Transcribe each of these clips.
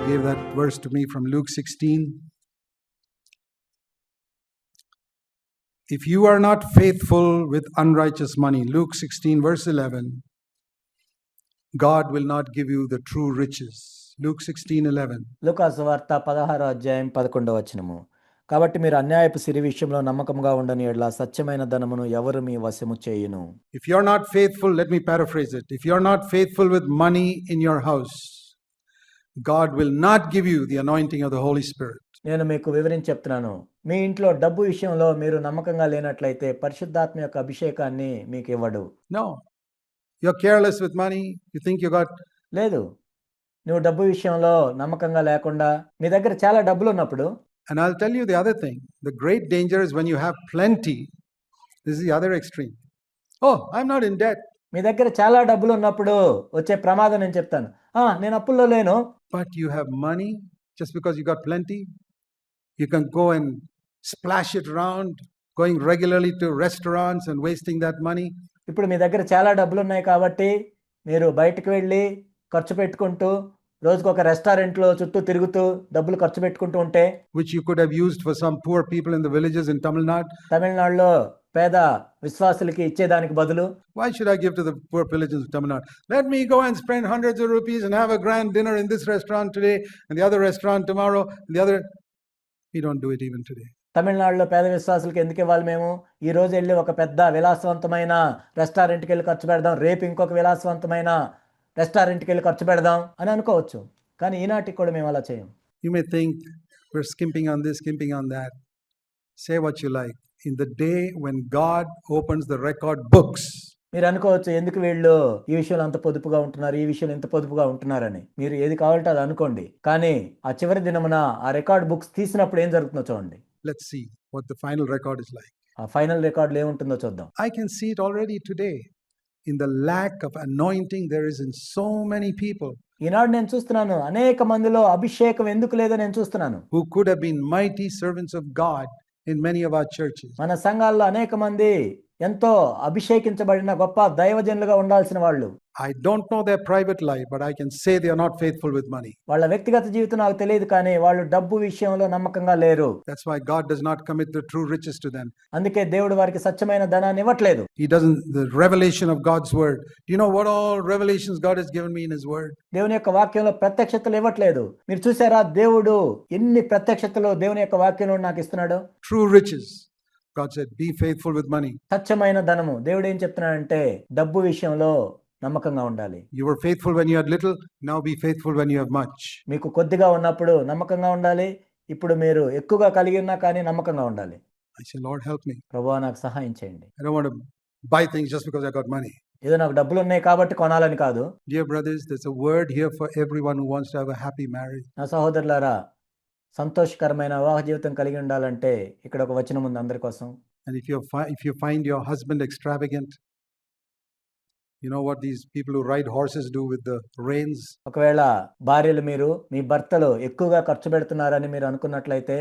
gave that verse to me from Luke 16. If you are not faithful with unrighteous money, Luke 16 verse 11, God will not give you the true riches. Luke 16:11. లూకాసు వార్త 16:11. కాబట్టి మీరు అన్యాయపు సిరి విషయంలో నమ్మకంగా ఉండని యెడల సత్యమైన ధనమును ఎవరు మీ వశము చేయును. If you are not faithful, let me paraphrase it. If you are not faithful with money in your house, God will not give you the anointing of the Holy Spirit. నేను మీకు వివరించి చెప్తున్నాను. మీ ఇంట్లో డబ్బు విషయంలో మీరు నమ్మకంగా లేనట్లయితే పరిశుద్ధాత్మ యొక్క అభిషేకాన్ని మీకు ఇవ్వడు. No. You're careless with money. You think you got... లేదు. నువ్వు డబ్బు విషయంలో నమ్మకంగా లేకుండా మీ దగ్గర చాలా డబ్బులు ఉన్నప్పుడు. And I'll tell you the other thing. The great danger is when you have plenty. This is the other extreme. Oh, I'm not in debt. మీ దగ్గర చాలా డబ్బులు ఉన్నప్పుడు వచ్చే ప్రమాదం నేను చెప్తాను. నేను అప్పుల్లో లేను. But you have money just because you got plenty. You can go and splash it around, going regularly to restaurants and wasting that money. ఇప్పుడు మీ దగ్గర చాలా డబ్బులు ఉన్నాయి కాబట్టి మీరు బయటకు వెళ్ళి ఖర్చు పెట్టుకుంటూ రోజుకు ఒక రెస్టారెంట్లో చుట్టూ తిరుగుతూ డబ్బులు ఖర్చు పెట్టుకుంటూ ఉంటే, which you could have used for some poor people in the villages in Tamil Nadu. తమిళనాడులో పేద విశ్వాసులకి ఇచ్చేదానికి బదులు, why should I give to the poor villages of Tamil Nadu? Let me go and spend hundreds of rupees and have a grand dinner in this restaurant today and the other restaurant tomorrow and the other. We don't do it even today. తమిళనాడులో పేద విశ్వాసులకు ఎందుకు ఇవ్వాలి మేము? ఈ రోజు వెళ్ళి ఒక పెద్ద విలాసవంతమైన రెస్టారెంట్కి వెళ్ళి ఖర్చు పెడదాం, రేపు ఇంకొక విలాసవంతమైన రెస్టారెంట్కి వెళ్ళి ఖర్చు పెడదాం అని అనుకోవచ్చు. కానీ ఈనాటికి కూడా మేము అలా చేయం. You may think we're skimping on this, skimping on that. Say what you like. In the day when God opens the record books, మీరు అనుకోవచ్చు ఎందుకు వీళ్ళు ఈ విషయంలో అంత పొదుపుగా ఉంటున్నారు, ఈ విషయంలో ఇంత పొదుపుగా ఉంటున్నారని. మీరు ఏది కావాలంటే అది అనుకోండి. కానీ ఆ చివరి దినమున ఆ రికార్డ్ బుక్స్ తీసినప్పుడు ఏం జరుగుతుందో చూడండి. Let's see what the final record is like. ఆ ఫైనల్ రికార్డులో ఏముంటుందో చూద్దాం. I can see it already today. In the lack of anointing there is in so many people. ఈనాడు నేను చూస్తున్నాను అనేక మందిలో అభిషేకం ఎందుకు లేదో నేను చూస్తున్నాను. Who could have been mighty servants of God in many of our churches. మన సంఘాల్లో అనేక మంది ఎంతో అభిషేకించబడిన గొప్ప దైవజనులుగా ఉండాల్సిన వాళ్ళు. I don't know their private life, but I can say they are not faithful with money. వాళ్ళ వ్యక్తిగత జీవితం నాకు తెలియదు, కానీ వాళ్ళు డబ్బు విషయంలో నమ్మకంగా లేరు. That's why God does not commit the true riches to them. అందుకే దేవుడు వారికి సత్యమైన ధనాన్ని ఇవ్వట్లేదు. He doesn't, the revelation of God's word. Do you know what all revelations God has given me in his word? దేవుని యొక్క వాక్యంలో ప్రత్యక్షతలు ఇవ్వట్లేదు. మీరు చూసారా దేవుడు ఎన్ని ప్రత్యక్షతలు దేవుని యొక్క వాక్యంలో నాకు ఇస్తున్నాడు? True riches. God said, be faithful with money. సత్యమైన ధనము. దేవుడు ఏం చెప్తున్నాడంటే డబ్బు విషయంలో నమ్మకంగా ఉండాలి. You were faithful when you had little, now be faithful when you have much. మీకు కొద్దిగా ఉన్నప్పుడు నమ్మకంగా ఉండాలి, ఇప్పుడు మీరు ఎక్కువగా కలిగి ఉన్నా కానీ నమ్మకంగా ఉండాలి. I say, Lord, help me. ప్రభువా నాకు సహాయం చేయండి. I don't want to buy things just because I got money. ఏదో నాకు డబ్బులు ఉన్నాయి కాబట్టి కొనాలని కాదు. Dear brothers, there's a word here for everyone who wants to have a happy marriage. నా సహోదరులారా, సంతోషకరమైన వివాహ జీవితం కలిగి ఉండాలంటే ఇక్కడ ఒక వచనం ఉంది అందరి కోసం. And if you find your husband extravagant, you know what these people who ride horses do with the reins? ఒకవేళ భార్యలు మీరు మీ భర్తలు ఎక్కువగా ఖర్చు పెడుతున్నారని మీరు అనుకున్నట్లయితే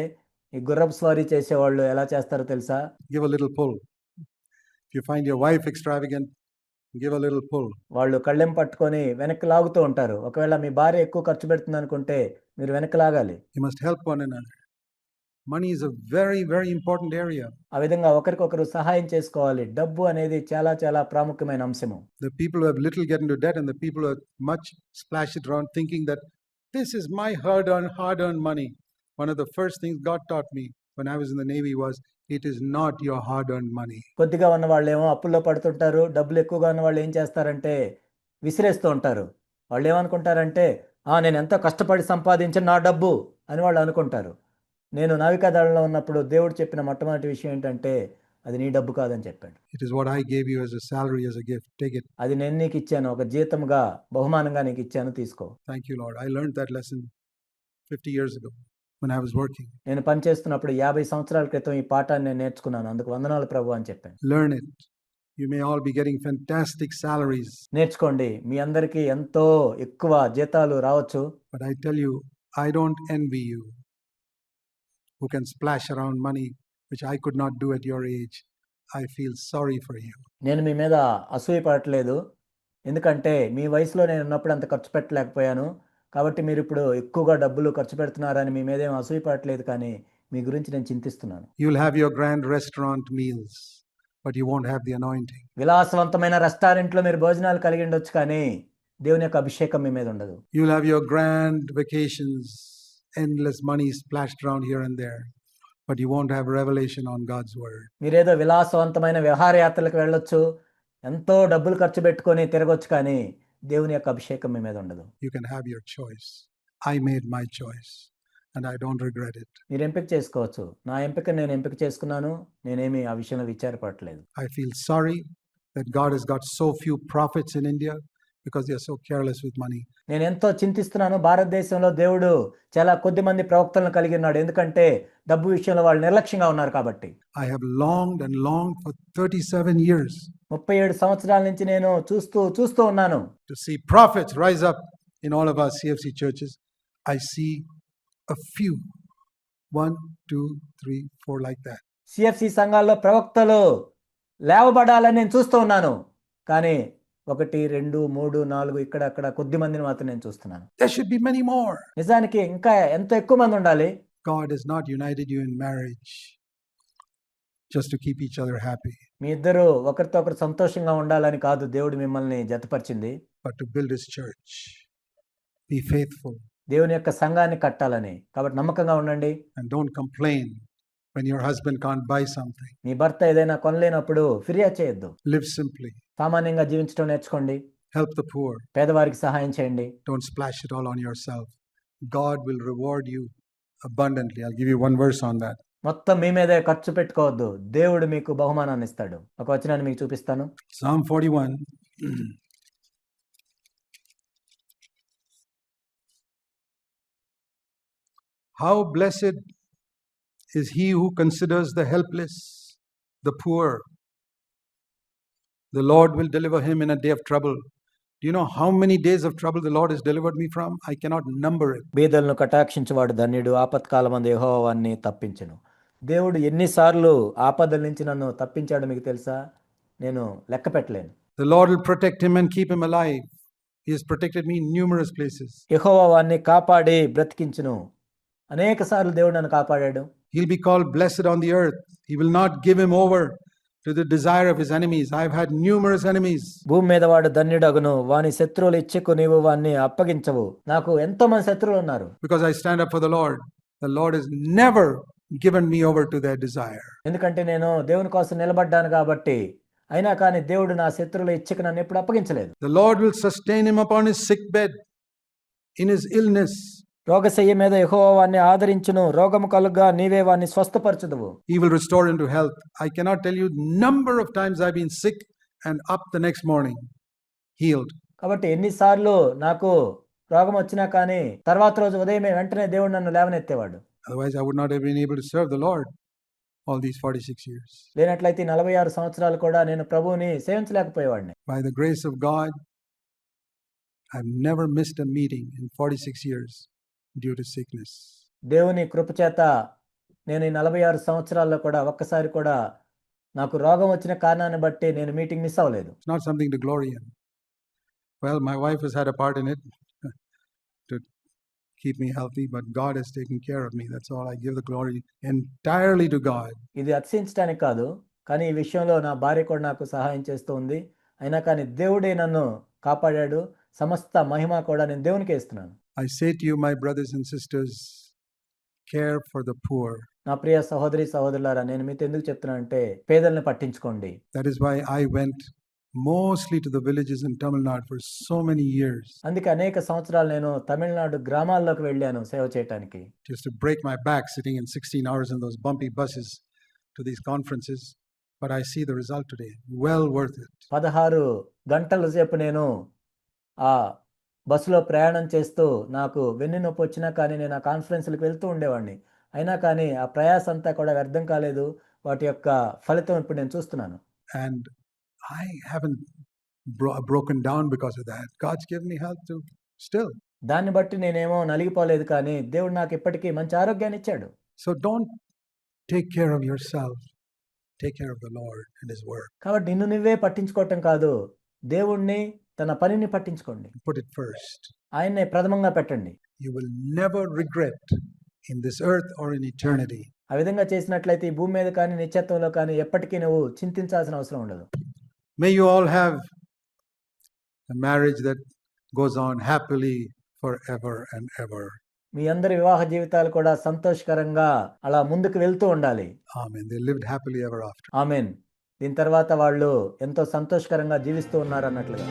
ఈ గుర్రపు స్వారీ చేసేవాళ్ళు ఎలా చేస్తారో తెలుసా? Give a little pull. If you find your wife extravagant, give a little pull. వాళ్ళు కళ్ళెం పట్టుకొని వెనక్కి లాగుతూ ఉంటారు. ఒకవేళ మీ భార్య ఎక్కువ ఖర్చు పెడుతుంది అనుకుంటే మీరు వెనక్కి లాగాలి. You must help one another. Money is a very, very important area. ఆ విధంగా ఒకరికొకరు సహాయం చేసుకోవాలి. డబ్బు అనేది చాలా చాలా ప్రాముఖ్యమైన అంశము. The people who have little get into debt, and the people who have much splash it around thinking that this is my hard-earned money. One of the first things God taught me when I was in the Navy was, it is not your hard-earned money. కొద్దిగా ఉన్న వాళ్ళు ఏమో అప్పుల్లో పడుతుంటారు. డబ్బులు ఎక్కువగా ఉన్న వాళ్ళు ఏం చేస్తారంటే విసిరేస్తూ ఉంటారు. వాళ్ళు ఏమనుకుంటారంటే నేను ఎంతో కష్టపడి సంపాదించిన నా డబ్బు అని వాళ్ళు అనుకుంటారు. నేను నావికాదళంలో ఉన్నప్పుడు దేవుడు చెప్పిన మొట్టమొదటి విషయం ఏంటంటే అది నీ డబ్బు కాదని చెప్పాడు. It is what I gave you as a salary, as a gift. Take it. అది నేను నీకు ఇచ్చాను, ఒక జీతంగా బహుమానంగా నీకు ఇచ్చాను, తీసుకో. Thank you, Lord. I learned that lesson 50 years ago when I was working. నేను పనిచేస్తున్నప్పుడు 50 సంవత్సరాల క్రితం ఈ పాఠాన్ని నేను నేర్చుకున్నాను. అందుకు వందనాలు ప్రభు అని చెప్పాను. Learn it. You may all be getting fantastic salaries. నేర్చుకోండి. మీ అందరికీ ఎంతో ఎక్కువ జీతాలు రావచ్చు. But I tell you, I don't envy you who can splash around money, which I could not do at your age. I feel sorry for you. నేను మీ మీద అసూయ పడట్లేదు. ఎందుకంటే మీ వయసులో నేను ఉన్నప్పుడు అంత ఖర్చు పెట్టలేకపోయాను. కాబట్టి మీరు ఇప్పుడు ఎక్కువగా డబ్బులు ఖర్చు పెడుతున్నారని మీ మీద ఏం అసూయపడట్లేదు, కానీ మీ గురించి నేను చింతిస్తున్నాను. You'll have your grand restaurant meals, but you won't have the anointing. విలాసవంతమైన రెస్టారెంట్లో మీరు భోజనాలు కలిగి ఉండొచ్చు, కానీ దేవుని యొక్క అభిషేకం మీ మీద ఉండదు. You'll have your grand vacations, endless money splashed around here and there, but you won't have revelation on God's word. మీరేదో విలాసవంతమైన విహారయాత్రలకు వెళ్ళొచ్చు, ఎంతో డబ్బులు ఖర్చు పెట్టుకొని తిరగొచ్చు, కానీ దేవుని యొక్క అభిషేకం మీ మీద ఉండదు. You can have your choice. I made my choice and I don't regret it. మీరు ఎంపిక చేసుకోవచ్చు. నా ఎంపిక నేను ఎంపిక చేసుకున్నాను, నేనేమి ఆ విషయంలో విచారపడట్లేదు. I feel sorry that God has got so few prophets in India because they are so careless with money. నేను ఎంతో చింతిస్తున్నాను, భారతదేశంలో దేవుడు చాలా కొద్ది మంది ప్రవక్తలను కలిగి ఉన్నాడు, ఎందుకంటే డబ్బు విషయంలో వాళ్ళు నిర్లక్ష్యంగా ఉన్నారు కాబట్టి. I have longed and longed for 37 years 37 సంవత్సరాల నుంచి నేను చూస్తూ ఉన్నాను to see prophets rise up in all of our CFC churches. I see a few, 1, 2, 3, 4 like that. CFC సంఘాల్లో ప్రవక్తలు లేవబడాలని నేను చూస్తూ ఉన్నాను, కానీ 1, 2, 3, 4 ఇక్కడ అక్కడ కొద్ది మందిని మాత్రం నేను చూస్తున్నాను. There should be many more. నిజానికి ఇంకా ఎంతో ఎక్కువ మంది ఉండాలి. God has not united you in marriage just to keep each other happy, మీ ఇద్దరు ఒకరితో ఒకరు సంతోషంగా ఉండాలని కాదు దేవుడు మిమ్మల్ని జతపరిచింది, but to build his church. Be faithful దేవుని యొక్క సంఘాన్ని కట్టాలని. కాబట్టి నమ్మకంగా ఉండండి. and don't complain when your husband can't buy something. మీ భర్త ఏదైనా కొనలేనప్పుడు ఫిర్యాదు చేయొద్దు. Live simply. సామాన్యంగా జీవించడం నేర్చుకోండి. Help the poor. పేదవారికి సహాయం చేయండి. Don't splash it all on yourself. God will reward you abundantly. I'll give you one verse on that. మొత్తం మీ మీదే ఖర్చు పెట్టుకోవద్దు, దేవుడు మీకు బహుమానాన్ని ఇస్తాడు. ఒక వచనాన్ని మీకు చూపిస్తాను. Psalm 41. How blessed is he who considers the helpless, the poor. The Lord will deliver him in a day of trouble. Do you know how many days of trouble the Lord has delivered me from? I cannot number it. బీదలను కటాక్షించువాడు ధన్యుడు, ఆపత్కాలమందు యెహోవా వారిని తప్పించును. దేవుడు ఎన్నిసార్లు ఆపదల నుంచి నన్ను తప్పించాడో మీకు తెలుసా? నేను లెక్క పెట్టలేను. The Lord will protect him and keep him alive. He has protected me in numerous places. యెహోవా వారిని కాపాడి బ్రతికించును. అనేక సార్లు దేవుడు నన్ను కాపాడాడు. He'll be called blessed on the earth. He will not give him over to the desire of his enemies. I've had numerous enemies. భూమి మీద వాడు ధన్యుడగును, వాని శత్రువులు ఇచ్చెకు నీవు వాన్ని అప్పగించవు. నాకు ఎంతో మంది శత్రువులు ఉన్నారు. Because I stand up for the Lord. The Lord has never given me over to their desire. ఎందుకంటే నేను దేవుని కోసం నిలబడ్డాను కాబట్టి. అయినా కానీ దేవుడు నా శత్రువుల ఇచ్చకు నన్ను ఎప్పుడు అప్పగించలేదు. The Lord will sustain him upon his sick bed in his illness. రోగశయ్య మీద యెహోవా వారిని ఆదరించును, రోగము కలుగ్గా నీవే వారిని స్వస్థపరచుదువు. He will restore him to health. I cannot tell you number of times I've been sick and up the next morning healed. కాబట్టి ఎన్నిసార్లు నాకు రోగం వచ్చినా కానీ తర్వాత రోజు ఉదయమే వెంటనే దేవుడు నన్ను లేవనెత్తేవాడు. Otherwise I would not have been able to serve the Lord all these 46 years. లేనట్లయితే 46 సంవత్సరాలు కూడా నేను ప్రభువుని సేవించలేకపోయేవాడిని. By the grace of God, I've never missed a meeting in 46 years due to sickness. దేవుని కృపచేత నేను ఈ 46 సంవత్సరాల్లో కూడా ఒక్కసారి కూడా నాకు రోగం వచ్చిన కారణాన్ని బట్టి నేను మీటింగ్ మిస్ అవ్వలేదు. It's not something to glory in. Well, my wife has had a part in it to keep me healthy, but God has taken care of me. That's all. I give the glory entirely to God. ఇది అతిశయించడానికి కాదు, కానీ ఈ విషయంలో నా భార్య కూడా నాకు సహాయం చేస్తూ ఉంది. అయినా కానీ దేవుడే నన్ను కాపాడాడు. సమస్త మహిమ కూడా నేను దేవునికే ఇస్తున్నాను. I say to you, my brothers and sisters, care for the poor. నా ప్రియ సహోదరి సహోదరులారా, నేను మీతో ఎందుకు చెప్తున్నానంటే పేదల్ని పట్టించుకోండి. That is why I went mostly to the villages in Tamil Nadu for so many years. అందుకే అనేక సంవత్సరాలు నేను తమిళనాడు గ్రామాల్లోకి వెళ్ళాను సేవ చేయడానికి. Just to break my back sitting in 16 hours in those bumpy buses to these conferences, but I see the result today. Well worth it. 16 గంటల సేపు నేను ఆ బస్సులో ప్రయాణం చేస్తూ నాకు వెన్ను నొప్పి వచ్చినా కానీ నేను ఆ కాన్ఫరెన్స్లకు వెళ్తూ ఉండేవాడిని. అయినా కానీ ఆ ప్రయాస అంతా కూడా వ్యర్థం కాలేదు. వాటి యొక్క ఫలితం ఇప్పుడు నేను చూస్తున్నాను. And I haven't broken down because of that. God's given me health to still. దాన్ని బట్టి నేనేమో నలిగిపోలేదు, కానీ దేవుడు నాకు ఇప్పటికీ మంచి ఆరోగ్యాన్ని ఇచ్చాడు. So don't take care of yourself. Take care of the Lord and his word. కాబట్టి నిన్ను నువ్వే పట్టించుకోవటం కాదు, దేవుణ్ణి తన పనిని పట్టించుకోండి. Put it first. ఆయన్నే ప్రథమంగా పెట్టండి. You will never regret in this earth or in eternity. ఆ విధంగా చేసినట్లయితే ఈ భూమి మీద కానీ నిత్యత్వంలో కానీ ఎప్పటికీ నువ్వు చింతించాల్సిన అవసరం ఉండదు. May you all have a marriage that goes on happily forever and ever. మీ అందరి వివాహ జీవితాలు కూడా సంతోషకరంగా అలా ముందుకు వెళ్తూ ఉండాలి. Amen. They lived happily ever after. ఆమేన్. దీని తర్వాత వాళ్ళు ఎంతో సంతోషకరంగా జీవిస్తూ ఉన్నారు అన్నట్లుగా.